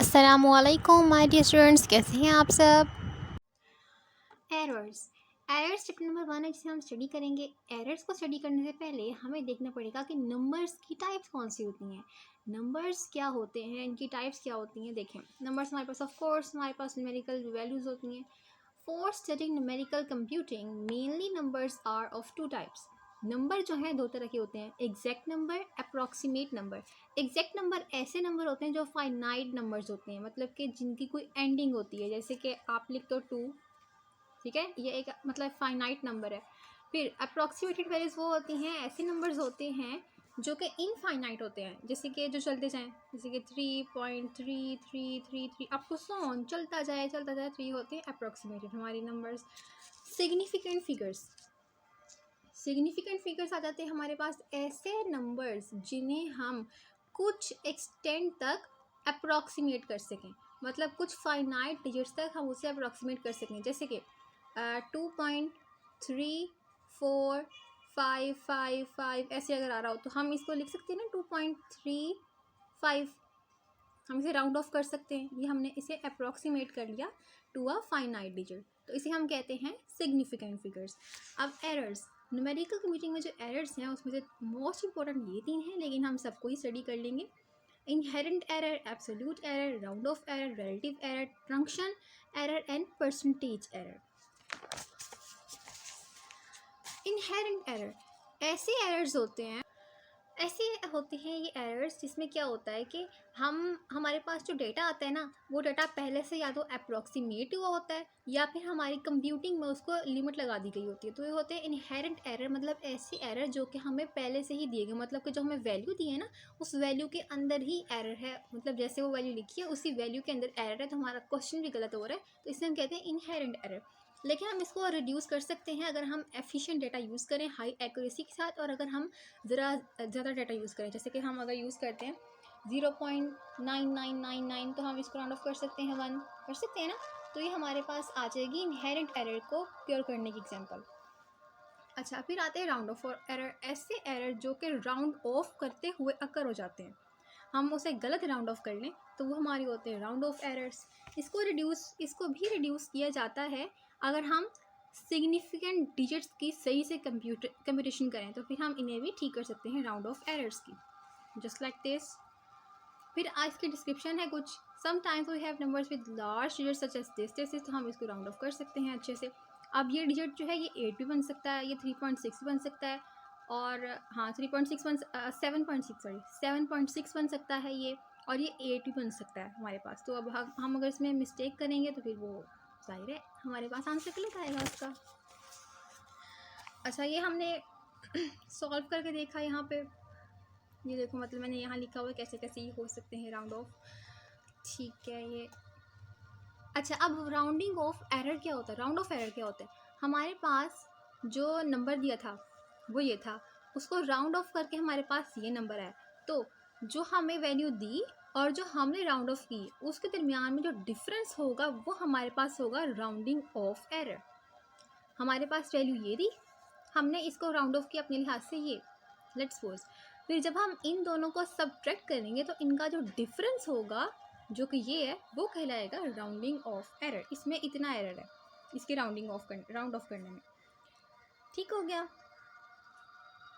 अस्सलामुअलैकुम my dear students, कैसे हैं आप सब। एरर्स एरर्स टिप नंबर 1 है जिसे हम स्टडी करेंगे। एरर्स को स्टडी करने से पहले हमें देखना पड़ेगा कि नंबर्स की टाइप्स कौन सी होती हैं, नंबर्स क्या होते हैं, इनकी टाइप्स क्या होती हैं। देखें, नंबर्स हमारे पास ऑफ कोर्स हमारे पास न्यूमेरिकल वैल्यूज़ होती हैं। For studying numerical computing mainly numbers are of two types. Number जो है दो तरह के होते हैं, exact number, approximate number. Exact number ऐसे नंबर होते हैं जो फाइनाइट नंबर्स होते हैं, मतलब कि जिनकी कोई एंडिंग होती है, जैसे कि आप लिख दो 2, ठीक है, ये एक मतलब फाइनाइट नंबर है। फिर अप्रॉक्सीमेटेड वैल्यूज वो होती हैं, ऐसे नंबर्स होते हैं जो कि इनफाइनाइट होते हैं, जैसे कि जो चलते जाएं, जैसे कि 3.3333 आपको सोन चलता जाए 3 होते हैं अप्रॉक्सीमेटेड हमारी नंबर्स। सिग्निफिकेंट फिगर्स आ जाते हैं हमारे पास, ऐसे नंबर्स जिन्हें हम कुछ एक्सटेंट तक अप्रॉक्सीमेट कर सकें, मतलब कुछ फाइनाइट डिजिट्स तक हम उसे अप्रॉक्सीमेट कर सकें, जैसे कि 2.345555 ऐसे अगर आ रहा हो तो हम इसको लिख सकते हैं ना 2.35, हम इसे राउंड ऑफ कर सकते हैं, ये हमने इसे अप्रॉक्सीमेट कर लिया टू अ फाइनाइट डिजिट, तो इसे हम कहते हैं सिग्निफिकेंट फिगर्स। अब एरर्स, न्यूमेरिकल कंप्यूटिंग में जो एरर्स हैं उसमें से मोस्ट इंपॉर्टेंट ये 3 हैं, लेकिन हम सबको ही स्टडी कर लेंगे। Inherent error, absolute error, round off error, relative error, truncation error and percentage error. Inherent error ऐसे एरर्स होते हैं ये एरर्स जिसमें क्या होता है कि हमारे पास जो डेटा आता है ना, वो डेटा पहले से या तो अप्रॉक्सीमेट हुआ होता है या फिर हमारी कंप्यूटिंग में उसको लिमिट लगा दी गई होती है, तो ये होते हैं इनहेरेंट एरर, मतलब ऐसी एरर जो कि हमें पहले से ही दिए गए, मतलब कि जो हमें वैल्यू दी है ना उस वैल्यू के अंदर ही एरर है, मतलब जैसे वो वैल्यू लिखी है उसी वैल्यू के अंदर एरर है, तो हमारा क्वेश्चन भी गलत हो रहा है, तो इसे हम कहते हैं इनहेरेंट एरर। लेकिन हम इसको रिड्यूस कर सकते हैं अगर हम एफिशिएंट डेटा यूज़ करें हाई एक्यूरेसी के साथ, और अगर हम ज़रा ज़्यादा डाटा यूज़ करें, जैसे कि हम अगर यूज़ करते हैं 0.9999 तो हम इसको राउंड ऑफ कर सकते हैं 1, कर सकते हैं ना, तो ये हमारे पास आ जाएगी इनहेरेंट एरर को क्योर करने की एग्जांपल। अच्छा, फिर आते हैं राउंड ऑफ एरर, ऐसे एरर जो कि राउंड ऑफ करते हुए अकर हो जाते हैं, हम उसे गलत राउंड ऑफ कर लें तो वो हमारी होते हैं राउंड ऑफ एरर्स। इसको भी रिड्यूस किया जाता है अगर हम सिग्निफिकेंट डिजिट्स की सही से कंप्यूटेशन करें, तो फिर हम इन्हें भी ठीक कर सकते हैं राउंड ऑफ एरर्स की, जस्ट लाइक दिस। फिर आज की डिस्क्रिप्शन है कुछ, sometimes we have numbers with large digit such as this, तो हम इसको राउंड ऑफ कर सकते हैं अच्छे से। अब ये डिजिट जो है ये 8 भी बन सकता है, ये 3.6 भी बन सकता है, और हाँ 3.6 7.6 बन सकता है ये, और ये 8 भी बन सकता है हमारे पास। तो अब हम अगर इसमें मिस्टेक करेंगे तो फिर वो जाहिर है हमारे पास आंसर गलत आएगा उसका। अच्छा, ये हमने सॉल्व करके देखा यहाँ पे, ये देखो, मतलब मैंने यहाँ लिखा हुआ है कैसे कैसे ये हो सकते हैं राउंड ऑफ, ठीक है ये। अच्छा, अब राउंडिंग ऑफ एरर क्या होता है, राउंड ऑफ एरर क्या होता है, हमारे पास जो नंबर दिया था वो ये था, उसको राउंड ऑफ करके हमारे पास ये नंबर है, तो जो हमें वैल्यू दी और जो हमने राउंड ऑफ की उसके दरमियान में जो डिफरेंस होगा वो हमारे पास होगा राउंडिंग ऑफ एरर। हमारे पास वैल्यू ये दी, हमने इसको राउंड ऑफ किया अपने लिहाज से ये, लेट्स सपोज, फिर जब हम इन दोनों को सब्ट्रैक्ट करेंगे तो इनका जो डिफरेंस होगा जो कि ये है वो कहलाएगा राउंडिंग ऑफ एरर। इसमें इतना एरर है इसके राउंड ऑफ करने में, ठीक हो गया।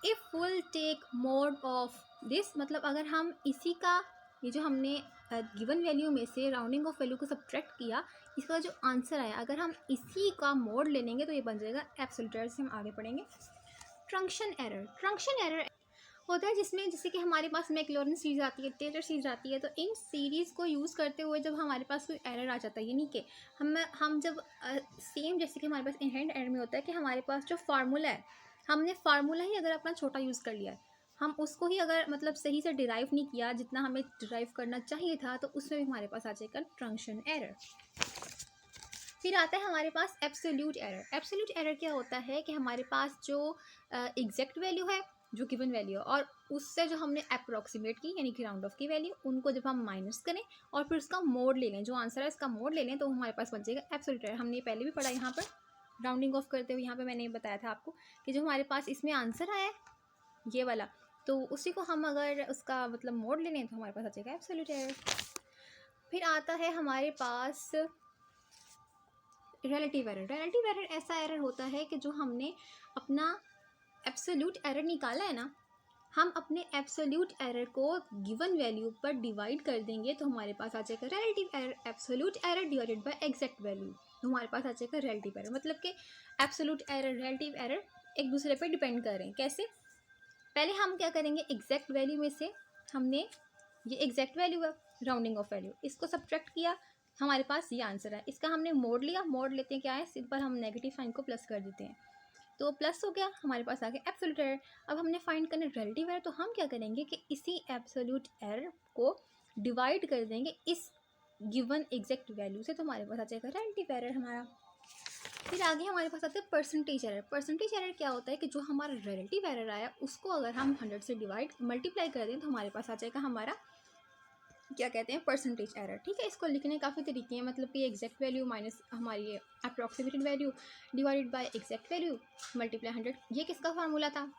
If will take mode of this, मतलब अगर हम इसी का ये जो हमने गिवन वैल्यू में से राउंडिंग ऑफ वैल्यू को सब्ट्रैक्ट किया, इसका जो आंसर आया अगर हम इसी का मोड ले लेंगे तो ये बन जाएगा एब्सोल्यूट एरर। से हम आगे पढ़ेंगे ट्रंक्शन एरर होता है जिसमें जैसे कि हमारे पास मैक्लॉरिन सीरीज आती है, टेलर सीरीज आती है, तो इन सीरीज़ को यूज़ करते हुए जब हमारे पास कोई एरर आ जाता है, यानी कि हम जब सेम जैसे कि हमारे पास इनहेरेंट एरर में होता है कि हमारे पास जो फार्मूला है, हमने फार्मूला ही अगर अपना छोटा यूज़ कर लिया है, हम उसको ही अगर मतलब सही से डिराइव नहीं किया जितना हमें डिराइव करना चाहिए था, तो उसमें भी हमारे पास आ जाएगा ट्रंक्शन एरर। फिर आता है हमारे पास एब्सोल्यूट एरर क्या होता है कि हमारे पास जो एग्जैक्ट वैल्यू है, जो गिवन वैल्यू है, और उससे जो हमने अप्रॉक्सीमेट की यानी कि राउंड ऑफ की वैल्यू, उनको जब हम माइनस करें और फिर उसका मोड ले लें, जो आंसर है इसका मोड ले लें, तो हमारे पास बन जाएगा एब्सोल्यूट एरर। हमने पहले भी पढ़ा यहाँ पर राउंडिंग ऑफ करते हुए, यहाँ पे मैंने बताया था आपको कि जो हमारे पास इसमें आंसर आया ये वाला, तो उसी को हम अगर उसका मतलब मोड ले लें तो हमारे पास आ जाएगा एब्सोल्यूट एरर। फिर आता है हमारे पास रिलेटिव एरर। रिलेटिव एरर ऐसा एरर होता है कि जो हमने अपना एब्सोल्यूट एरर निकाला है ना, हम अपने एब्सोल्यूट एरर को गिवन वैल्यू पर डिवाइड कर देंगे तो हमारे पास आ जाएगा relative error. Absolute error divided by exact value, तो हमारे पास आ जाएगा रिलेटिव एरर। मतलब कि एब्सोल्यूट एरर रिलेटिव एरर एक दूसरे पर डिपेंड कर रहे हैं। कैसे? पहले हम क्या करेंगे, एग्जैक्ट वैल्यू में से हमने ये एग्जैक्ट वैल्यू है, राउंडिंग ऑफ वैल्यू, इसको सब्ट्रैक्ट किया, हमारे पास ये आंसर है। इसका हमने मोड लिया, मोड लेते हैं क्या है, सिंपल हम नेगेटिव साइन को प्लस कर देते हैं, तो प्लस हो गया, हमारे पास आ गया एब्सोल्यूट एरर। अब हमने फाइंड करना रिलेटिव एरर, तो हम क्या करेंगे कि इसी एब्सोल्यूट एरर को डिवाइड कर देंगे इस गिवन एग्जैक्ट वैल्यू से, तो हमारे पास आ जाएगा रिलेटिव एरर हमारा। फिर आगे हमारे पास आता है परसेंटेज एरर। परसेंटेज एरर क्या होता है कि जो हमारा रिलेटिव एरर आया उसको अगर हम 100 से डिवाइड मल्टीप्लाई कर दें तो हमारे पास आ जाएगा हमारा क्या कहते हैं, परसेंटेज एरर। ठीक है, इसको लिखने काफ़ी तरीके हैं, मतलब कि एग्जैक्ट वैल्यू माइनस हमारी approximated value divided by exact value multiply 100। ये किसका फार्मूला था?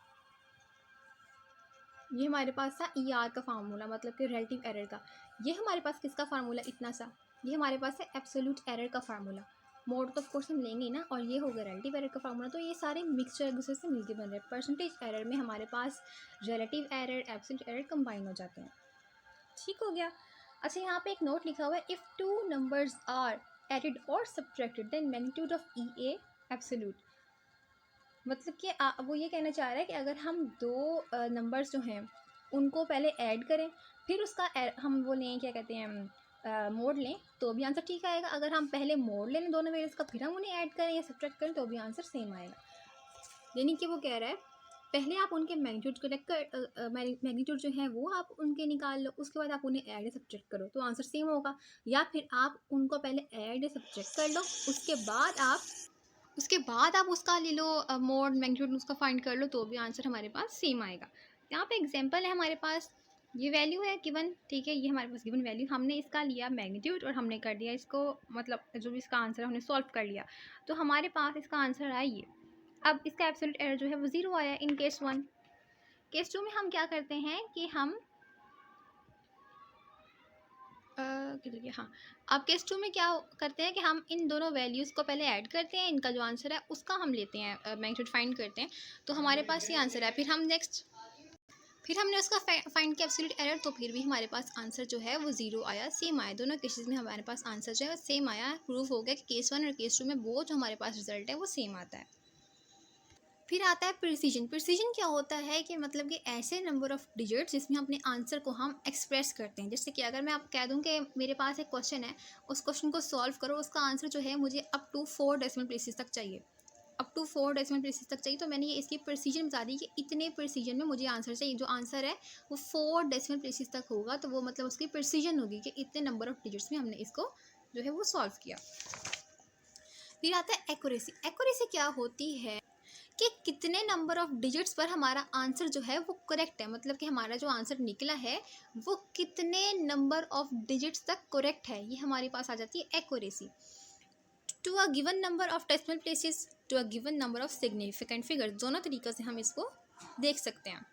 ये हमारे पास था ER का फार्मूला, मतलब कि रिलेटिव एरर का। ये हमारे पास किसका फार्मूला, इतना सा, ये हमारे पास है एब्सोल्यूट एरर का फार्मूला। मोड तो ऑफ कोर्स हम लेंगे ना, और ये होगा रिलेटिव एरर का फार्मूला। तो ये सारे मिक्सचर एक दूसरे से मिलके बन रहे हैं। परसेंटेज एरर में हमारे पास relative error, absolute error combine हो जाते हैं। ठीक हो गया। अच्छा, यहाँ पे एक नोट लिखा हुआ है, if two numbers are added और subtracted then magnitude of EA absolute. मतलब कि वो ये कहना चाह रहा है कि अगर हम दो नंबर्स जो हैं उनको पहले ऐड करें, फिर उसका हम वो लें, क्या कहते हैं, मोड लें, तो भी आंसर ठीक आएगा। अगर हम पहले मोड ले लें दोनों वेरिएबल्स का, फिर हम उन्हें ऐड करें या सब्ट्रैक्ट करें, तो भी आंसर सेम आएगा। यानी कि वो कह रहा है पहले आप उनके मैग्नीट्यूड कलेक्ट कर, मैग्नीट्यूड जो है वो आप उनके निकाल लो, उसके बाद आप उन्हें ऐड या सब्ट्रैक्ट करो तो आंसर सेम होगा। या फिर आप उनको पहले ऐड या सब्ट्रैक्ट कर लो, उसके बाद आप उसका ले लो मोड, मैग्नीट्यूड उसका फाइंड कर लो, तो भी आंसर हमारे पास सेम आएगा। यहाँ पे एग्जांपल है, हमारे पास ये वैल्यू है गिवन, ठीक है, ये हमारे पास गिवन वैल्यू, हमने इसका लिया मैग्नीट्यूड और हमने कर दिया इसको, मतलब जो भी इसका आंसर है हमने सॉल्व कर लिया, तो हमारे पास इसका आंसर आया ये। अब इसका एब्सोल्यूट एरर जो है वो 0 आया इन केस 1। केस 2 में हम क्या करते हैं कि हम हाँ, अब केस 2 में क्या करते हैं कि हम इन दोनों वैल्यूज़ को पहले ऐड करते हैं, इनका जो आंसर है उसका हम लेते हैं मैग्नीट्यूड फाइंड करते हैं, तो हमारे पास ये आंसर है। फिर हमने उसका फाइंड किया एब्सोल्यूट एरर, तो फिर भी हमारे पास आंसर जो है वो 0 आया, सेम आया। दोनों केसेस में हमारे पास आंसर जो है सेम आया। प्रूफ हो गया कि केस 1 और केस 2 में वो जो हमारे पास रिजल्ट है वो सेम आता है। फिर आता है प्रिसीजन। प्रिसीजन क्या होता है कि मतलब कि ऐसे नंबर ऑफ डिजिट्स जिसमें अपने आंसर को हम एक्सप्रेस करते हैं। जैसे कि अगर मैं आप कह दूं कि मेरे पास एक क्वेश्चन है, उस क्वेश्चन को सॉल्व करो, उसका आंसर जो है मुझे अप टू 4 डेसिमल प्लेसेस तक चाहिए, अप टू 4 डेसिमल प्लेसेस तक चाहिए, तो मैंने ये इसकी प्रिसीजन बता दी कि इतने प्रिसीजन में मुझे आंसर चाहिए। जो आंसर है वो 4 डेसिमल प्लेसेस तक होगा, तो वो मतलब उसकी प्रिसीजन होगी कि इतने नंबर ऑफ डिजिट्स में हमने इसको जो है वो सॉल्व किया। फिर आता है एक्यूरेसी। एक्यूरेसी क्या होती है कि कितने नंबर ऑफ डिजिट्स पर हमारा आंसर जो है वो करेक्ट है, मतलब कि हमारा जो आंसर निकला है वो कितने नंबर ऑफ डिजिट्स तक करेक्ट है, ये हमारे पास आ जाती है accuracy. To a given number of decimal places, to a given number of significant figures, दोनों तरीक़ों से हम इसको देख सकते हैं।